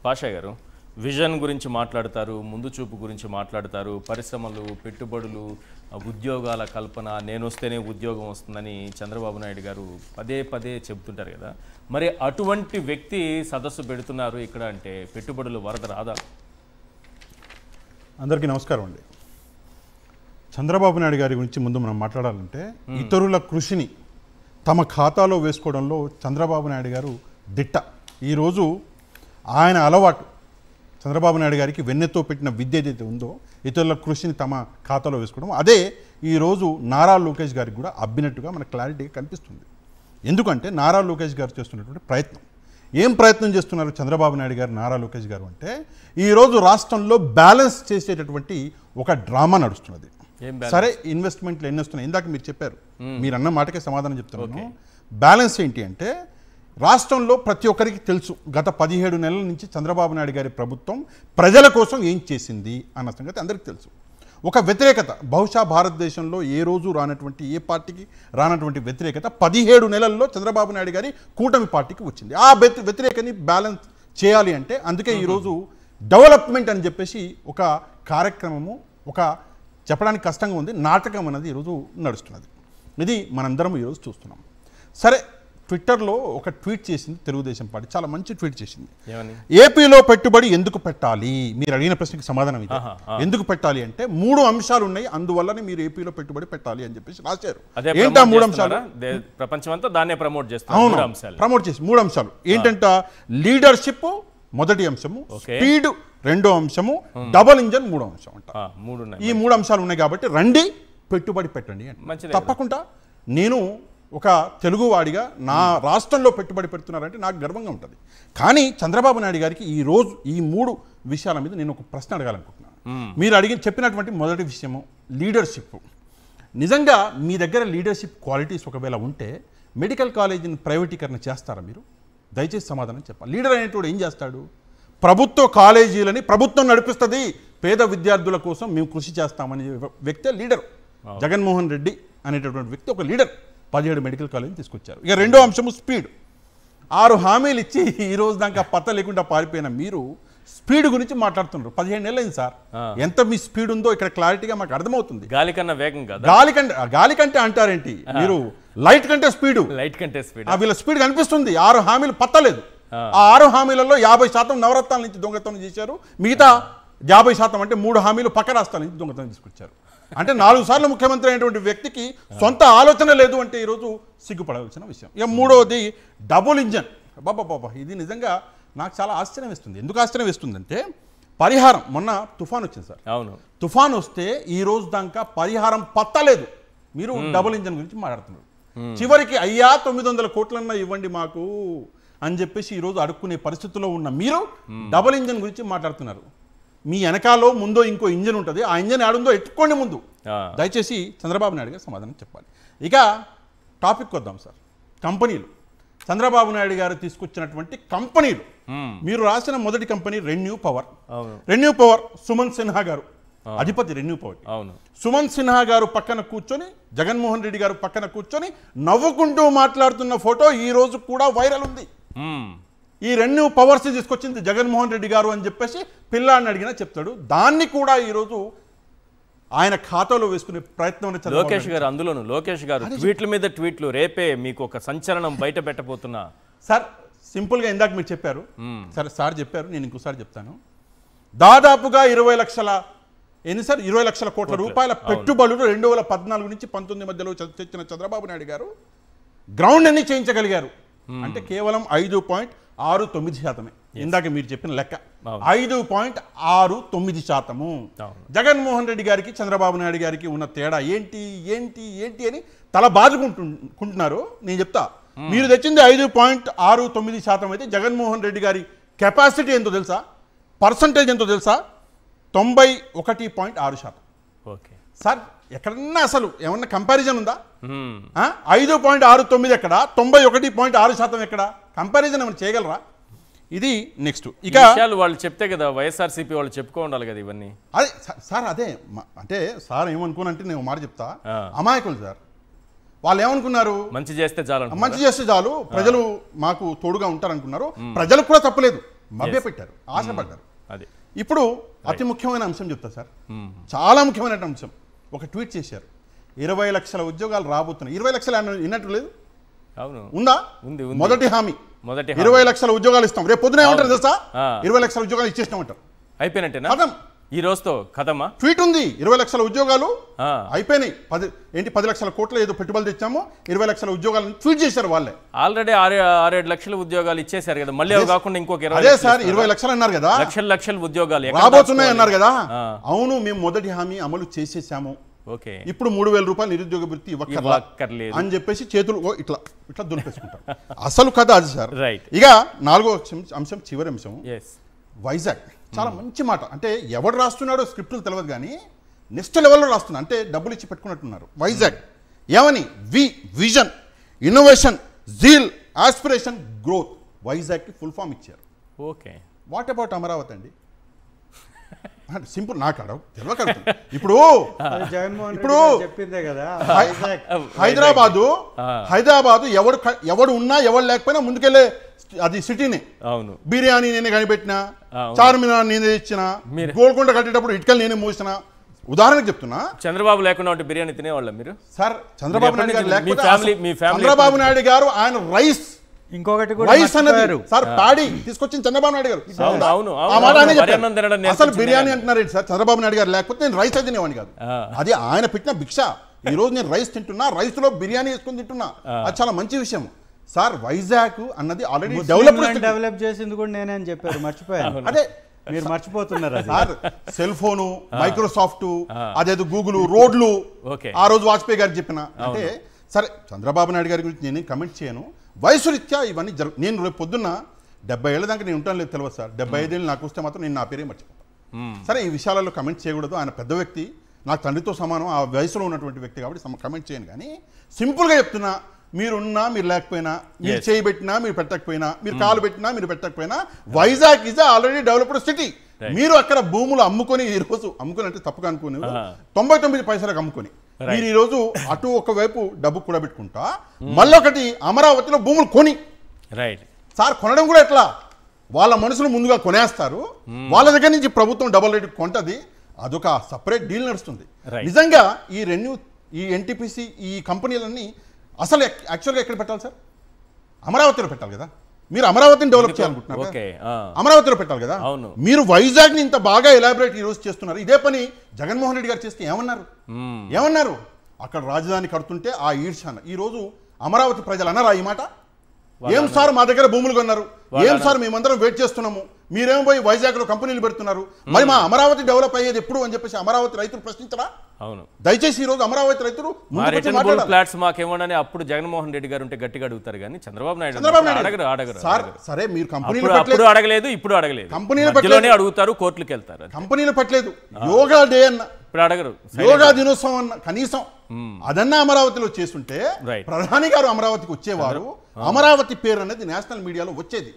పాషా గారు విజన్ గురించి మాట్లాడతారు, ముందు చూపు గురించి మాట్లాడతారు, పరిశ్రమలు, పెట్టుబడులు, ఉద్యోగాల కల్పన, నేను వస్తేనే ఉద్యోగం వస్తుందని చంద్రబాబు నాయుడు గారు పదే పదే చెబుతుంటారు కదా. మరి అటువంటి వ్యక్తి సదస్సు పెడుతున్నారు ఇక్కడ అంటే పెట్టుబడులు వరద రాదా? అందరికీ నమస్కారం అండి. చంద్రబాబు నాయుడు గారి గురించి ముందు మనం మాట్లాడాలంటే ఇతరుల కృషిని తమ ఖాతాలో వేసుకోవడంలో చంద్రబాబు నాయుడు గారు దిట్ట. ఈరోజు ఆయన అలవాటు చంద్రబాబు నాయుడు గారికి వెన్నెతో పెట్టిన విద్య ఏదైతే ఉందో ఇతరుల కృషిని తమ ఖాతాలో వేసుకోవడం, అదే ఈరోజు నారా లోకేష్ గారికి కూడా అబ్బినట్టుగా మనకు క్లారిటీగా కనిపిస్తుంది. ఎందుకంటే నారా లోకేష్ గారు చేస్తున్నటువంటి ప్రయత్నం, ఏం ప్రయత్నం చేస్తున్నారు చంద్రబాబు నాయుడు గారు, నారా లోకేష్ గారు అంటే ఈరోజు రాష్ట్రంలో బ్యాలెన్స్ చేసేటటువంటి ఒక డ్రామా నడుస్తున్నది. సరే, ఇన్వెస్ట్మెంట్లు ఎన్ని వస్తున్నాయి ఇందాక మీరు చెప్పారు, మీరు అన్న మాటకే సమాధానం చెప్తున్నాను. బ్యాలెన్స్ ఏంటి అంటే రాష్ట్రంలో ప్రతి ఒక్కరికి తెలుసు గత 17 నెలల నుంచి చంద్రబాబు నాయుడు గారి ప్రభుత్వం ప్రజల కోసం ఏం చేసింది అన్న సంగతి అందరికీ తెలుసు. ఒక వ్యతిరేకత బహుశా భారతదేశంలో ఏ రోజు రానటువంటి, ఏ పార్టీకి రానటువంటి వ్యతిరేకత 17 నెలల్లో చంద్రబాబు నాయుడు గారి కూటమి పార్టీకి వచ్చింది. ఆ వ్యతిరేకతని బ్యాలెన్స్ చేయాలి అంటే అందుకే ఈరోజు డెవలప్మెంట్ అని చెప్పేసి ఒక కార్యక్రమము, ఒక చెప్పడానికి కష్టంగా ఉంది, నాటకం అనేది ఈరోజు నడుస్తున్నది. ఇది మనందరం ఈరోజు చూస్తున్నాం. సరే, ట్విట్టర్లో ఒక ట్వీట్ చేసింది తెలుగుదేశం పార్టీ, చాలా మంచి ట్వీట్ చేసింది. ఏపీలో పెట్టుబడి ఎందుకు పెట్టాలి, మీరు అడిగిన ప్రశ్నకి సమాధానం ఇది. ఎందుకు పెట్టాలి అంటే 3 అంశాలు ఉన్నాయి, అందువల్లనే మీరు ఏపీలో పెట్టుబడి పెట్టాలి అని చెప్పేసి రాశారు. ఏంటా 3 అంశాలు? ప్రపంచమంతా దాన్నే ప్రమోట్ చేస్తారు. ప్రమోట్ చేసి 3 అంశాలు ఏంటంట? లీడర్షిప్ మొదటి అంశము, స్పీడ్ రెండో అంశము, డబుల్ ఇంజన్ మూడో అంశం అంట. ఈ 3 అంశాలు ఉన్నాయి కాబట్టి రండి పెట్టుబడి పెట్టండి అంటే తప్పకుండా నేను ఒక తెలుగువాడిగా నా రాష్ట్రంలో పెట్టుబడి పెడుతున్నారంటే నాకు గర్వంగా ఉంటుంది. కానీ చంద్రబాబు నాయుడు గారికి ఈరోజు ఈ 3 విషయాల మీద నేను ఒక ప్రశ్న అడగాలనుకుంటున్నాను. మీరు చెప్పినటువంటి మొదటి విషయము లీడర్షిప్. నిజంగా మీ దగ్గర లీడర్షిప్ క్వాలిటీస్ ఒకవేళ ఉంటే మెడికల్ కాలేజీని ప్రైవేటీకరణ చేస్తారా మీరు? దయచేసి సమాధానం చెప్పాలి. లీడర్ అనేటువంటి ఏం చేస్తాడు? ప్రభుత్వ కాలేజీలని ప్రభుత్వం నడిపిస్తుంది, పేద విద్యార్థుల కోసం మేము కృషి చేస్తామనే వ్యక్తే లీడర్. జగన్మోహన్ రెడ్డి అనేటటువంటి వ్యక్తి ఒక లీడర్. 17 మెడికల్ కాలేజీని తీసుకొచ్చారు. ఇక రెండో అంశము స్పీడ్. 6 హామీలు ఇచ్చి ఈ రోజు దాకా పత్త లేకుండా పారిపోయిన మీరు స్పీడ్ గురించి మాట్లాడుతున్నారు. 17 నెలలు అయింది సార్. ఎంత మీ స్పీడ్ ఉందో ఇక్కడ క్లారిటీగా మాకు అర్థమవుతుంది. గాలి కన్నా వేగం కాదు, గాలి కంటే అంటారేంటి మీరు? లైట్ కంటే స్పీడ్, వీళ్ళ స్పీడ్ కనిపిస్తుంది. 6 హామీలు పత్తలేదు. ఆ 6 హామీలలో 50% నవరత్నాల నుంచి దొంగతనం చేశారు. మిగతా 50% అంటే 3 హామీలు పక్క రాష్ట్రాల నుంచి దొంగతనం తీసుకొచ్చారు. అంటే 4 సార్లు ముఖ్యమంత్రి అయినటువంటి వ్యక్తికి సొంత ఆలోచన లేదు అంటే ఈరోజు సిగ్గుపడవలసిన విషయం. ఇక మూడవది డబుల్ ఇంజన్. బాబా, ఇది నిజంగా నాకు చాలా ఆశ్చర్యం వేస్తుంది. ఎందుకు ఆశ్చర్యం వేస్తుందంటే పరిహారం, మొన్న తుఫాన్ వచ్చింది సార్. అవును, తుఫాన్ వస్తే ఈ రోజు దాకా పరిహారం పత్తలేదు. మీరు డబుల్ ఇంజన్ గురించి మాట్లాడుతున్నారు. చివరికి అయ్యా 900 కోట్లన్నా ఇవ్వండి మాకు అని చెప్పేసి ఈరోజు అడుక్కునే పరిస్థితుల్లో ఉన్న మీరు డబుల్ ఇంజన్ గురించి మాట్లాడుతున్నారు. మీ వెనకాలో ముందో ఇంకో ఇంజన్ ఉంటుంది, ఆ ఇంజన్ ఆడుందో ఎట్టుకోండి ముందు. దయచేసి చంద్రబాబు నాయుడు గారు సమాధానం చెప్పాలి. ఇక టాపిక్ వద్దాం సార్. కంపెనీలు, చంద్రబాబు నాయుడు గారు తీసుకొచ్చినటువంటి కంపెనీలు. మీరు రాసిన మొదటి company renew power. Renew power Suman Sinha గారు అధిపతి. రెన్యూ పవర్ సుమన్ సిన్హా గారు పక్కన కూర్చొని, జగన్మోహన్ రెడ్డి గారు పక్కన కూర్చొని నవ్వుకుంటూ మాట్లాడుతున్న ఫోటో ఈ రోజు కూడా వైరల్ ఉంది. ఈ రెన్యూ పవర్స్ తీసుకొచ్చింది జగన్మోహన్ రెడ్డి గారు అని చెప్పేసి పిల్లాడిని అడిగినా చెప్తాడు. దాన్ని కూడా ఈరోజు ఆయన ఖాతాలో వేసుకునే ప్రయత్నం లోకేష్ గారు, అందులోను లోకేష్ గారు ట్వీట్ల మీద ట్వీట్లు, రేపే మీకు ఒక సంచలనం బయట పెట్టబోతున్నా. సార్ సింపుల్గా ఇందాక మీరు చెప్పారు, సరే సార్ చెప్పారు, నేను ఇంకోసారి చెప్తాను. దాదాపుగా 20 లక్షల కోట్ల రూపాయల పెట్టుబడులు 2014 నుంచి 19 మధ్యలో తెచ్చిన చంద్రబాబు నాయుడు గారు గ్రౌండ్ అన్ని చేయించగలిగారు అంటే కేవలం 5.69%. ఇందాక మీరు చెప్పిన లెక్క 5.69%. జగన్మోహన్ రెడ్డి గారికి చంద్రబాబు నాయుడు గారికి ఉన్న తేడా ఏంటి ఏంటి ఏంటి అని తల బాదుకుంటున్నారు. నేను చెప్తా, మీరు తెచ్చింది 5.69% అయితే జగన్మోహన్ రెడ్డి గారి కెపాసిటీ ఎంతో తెలుసా? పర్సంటేజ్ ఎంతో తెలుసా? 91.6%. ఓకే సార్, ఎక్కడన్నా అసలు ఏమన్నా కంపారిజన్ ఉందా? 5.69 ఎక్కడ, 91.6% ఎక్కడ? కంపారిజన్ ఏమైనా చేయగలరా? ఇది నెక్స్ట్. ఇక వాళ్ళు చెప్తే కదా వైఎస్ఆర్సీపీ వాళ్ళు చెప్పుకో ఉండాలి కదా ఇవన్నీ. అదే సార్, అదే అంటే సార్ ఏమనుకోనంటే నేను మాట చెప్తా, అమాయకులు సార్. వాళ్ళు ఏమనుకున్నారు, మంచి చేస్తే చాలు, ప్రజలు మాకు తోడుగా ఉంటారనుకున్నారు. ప్రజలకు కూడా తప్పలేదు. మభ్యపెట్టారు, ఆశపడ్డారు. అది ఇప్పుడు అతి ముఖ్యమైన అంశం చెప్తా సార్, చాలా ముఖ్యమైన అంశం. ఒక ట్వీట్ చేశారు, 20 లక్షల ఉద్యోగాలు రాబోతున్నాయి. 20 లక్షలు విన్నట్టు లేదు, అవును ఉందా? ఉంది మొదటి హామీ 20 లక్షల ఉద్యోగాలు ఇస్తాం. రేపు పొద్దున ఏమంటారు తెలుసా? 20 లక్షల ఉద్యోగాలు ఇచ్చేసినామంటారు. అయిపోయినట్టేనా? కథం, ఈ రోజుతో కథమా? ట్వీట్ ఉంది, 20 లక్షల ఉద్యోగాలు అయిపోయినాయి. 10 లక్షల కోట్ల ఏదో పెట్టుబడులు తెచ్చాము, 20 లక్షల ఉద్యోగాలను ట్వీట్ చేశారు వాళ్ళే. ఆల్రెడీ 6-7 లక్షల ఉద్యోగాలు ఇచ్చేసారు కదా, మళ్ళీ అవి కాకుండా ఇంకొక 20 అదే సార్ 20 లక్షలు అన్నారు కదా, లక్షల ఉద్యోగాలు రాబోతున్నాయి అన్నారు కదా. అవును, మేము మొదటి హామీ అమలు చేసేసాము. ఓకే, ఇప్పుడు 3,000 రూపాయలు నిరుద్యోగ వృత్తి ఇవ్వక్కర్లేదు అని చెప్పేసి చేతులు ఇట్లా ఇట్లా దులిపేసుకుంటారు. అసలు కథ అది సార్. రైట్. ఇక 4వ అంశం, చివరి అంశం, వైజాగ్. చాలా మంచి మాట. అంటే ఎవడు రాస్తున్నాడో స్క్రిప్టులు తెలియదు కానీ నెక్స్ట్ లెవెల్లో రాస్తున్నా, అంటే డబ్బులు ఇచ్చి పెట్టుకున్నట్టున్నారు. వైజాగ్ ఏమని? Vision, innovation, zeal, aspiration, growth. వైజాగ్కి ఫుల్ ఫామ్ ఇచ్చారు. ఓకే, వాట్ అబౌట్ అమరావతి అండి? సింపుల్, నాకు అడవు తెలియక ఇప్పుడు చెప్పిందే కదా, హైదరాబాదు ఎవడు ఉన్నా ఎవడు లేకపోయినా ముందుకెళ్ళే అది సిటీనే. అవును, బిర్యానీ నేనే కనిపెట్టినా, చార్మినార్ నేనే ఇచ్చిన, గోల్కొండ కట్టేటప్పుడు ఇటుకలు నేనే మూసిన. ఉదాహరణకు చెప్తున్నా, చంద్రబాబు లేకుండా ఉంటే బిర్యానీ తినేవాళ్ళం మీరు? సార్ చంద్రబాబు నాయుడు గారు లేకపోతే మీ ఫ్యామిలీ చంద్రబాబు నాయుడు గారు ఆయన రైస్, ఇంకొకటి రైస్ అన్నది సార్ ప్యాడీ తీసుకొచ్చిన చంద్రబాబు నాయుడు గారు. అసలు బిర్యానీ అంటున్నారు సార్, చంద్రబాబు నాయుడు గారు లేకపోతే నేను రైస్ తినేవాడిని కాదు. అది ఆయన పెట్టిన భిక్ష. ఈ రోజు నేను రైస్ తింటున్నా, రైస్ లో బిర్యానీ వేసుకుని తింటున్నా. అది చాలా మంచి విషయం సార్. వైజాగ్ అన్నది ఆల్రెడీ డెవలప్ చేసింది కూడా నేనే అని చెప్పారు, మర్చిపోయాను. అదే మీరు మర్చిపోతున్నారు సార్. సెల్ ఫోను, మైక్రోసాఫ్ట్, అదేదో గూగుల్, రోడ్లు ఆ రోజు వాజ్పేయి గారు చెప్పిన. అంటే సరే చంద్రబాబు నాయుడు గారి గురించి నేనేం కమెంట్ చేయను. వయసు రీత్యా ఇవన్నీ నేను రేపు పొద్దున్న 70 ఏళ్ళ దాకా నేను ఉంటాను లేదు తెలియదు సార్. 75 ఏళ్ళు నాకు వస్తే మాత్రం నేను నా పేరే మర్చిపోతాను. సరే ఈ విషయాలలో కమెంట్ చేయకూడదు. ఆయన పెద్ద వ్యక్తి, నాకు తండ్రితో సమానం, ఆ వయసులో ఉన్నటువంటి వ్యక్తి కాబట్టి కమెంట్ చేయను. కానీ సింపుల్గా చెప్తున్నా, మీరున్నా మీరు లేకపోయినా, మీరు చేయబెట్టినా మీరు పెట్టకపోయినా, మీరు కాలు పెట్టినా మీరు పెట్టకపోయినా, Vizag is already developed city. మీరు అక్కడ భూములు అమ్ముకొని, ఈ రోజు అమ్ముకొని అంటే తప్పుగా అనుకుని 99 పైసలకు అమ్ముకొని మీరు ఈ రోజు అటు ఒకవైపు డబ్బు కూడా పెట్టుకుంటా, మళ్ళొకటి అమరావతిలో భూములు కొని సార్ కొనడం కూడా ఎట్లా, వాళ్ళ మనుషులు ముందుగా కొనేస్తారు, వాళ్ళ దగ్గర నుంచి ప్రభుత్వం డబల్ రేటు కొంటది. అదొక సపరేట్ డీల్ నడుస్తుంది. నిజంగా ఈ ఎన్టీపీసీ ఈ కంపెనీలన్నీ అసలు యాక్చువల్గా ఎక్కడ పెట్టాలి సార్? అమరావతిలో పెట్టాలి కదా. మీరు అమరావతిని డెవలప్ చేయాలనుకుంటున్నారు, అమరావతిలో పెట్టాలి కదా. మీరు వైజాగ్ ని ఇంత బాగా ఎలాబరేట్ ఈ రోజు చేస్తున్నారు. ఇదే పని జగన్మోహన్ రెడ్డి గారు చేస్తే ఏమన్నారు? అక్కడ రాజధాని కడుతుంటే ఆ ఈర్షాన. ఈ రోజు అమరావతి ప్రజలు అన్నారా ఈ మాట? ఏం సార్ మా దగ్గర భూములు కొన్నారు, ఏం సార్ మేమందరం వెయిట్ చేస్తున్నాము, మీరేమో పోయి వైజాగ్ లో కంపెనీలు పెడుతున్నారు, మరి మా అమరావతి డెవలప్ అయ్యేది ఎప్పుడు అని చెప్పేసి అమరావతి రైతులు ప్రశ్నించరా? అవును, దయచేసి ఈ రోజు అమరావతి రైతులు ఫ్లాట్స్ మాకేమోనని అప్పుడు జగన్మోహన్ రెడ్డి గారు ఉంటే గట్టిగా అడుగుతారు కానీ చంద్రబాబు నాయుడు అడగరు. సరే మీరు కంపెనీలు అడగలేదు, ఇప్పుడు అడగలేదు, కంపెనీలు అడుగుతారు, కోర్టులకు వెళ్తారు. కంపెనీలు పెట్టలేదు, యోగా డే అన్న ఇప్పుడు అడగరు, యోగా దినోత్సవం అన్న కనీసం అదన్నా అమరావతిలో చేస్తుంటే ప్రధాని గారు అమరావతికి వచ్చేవారు. అమరావతి పేరు అనేది నేషనల్ మీడియాలో వచ్చేది.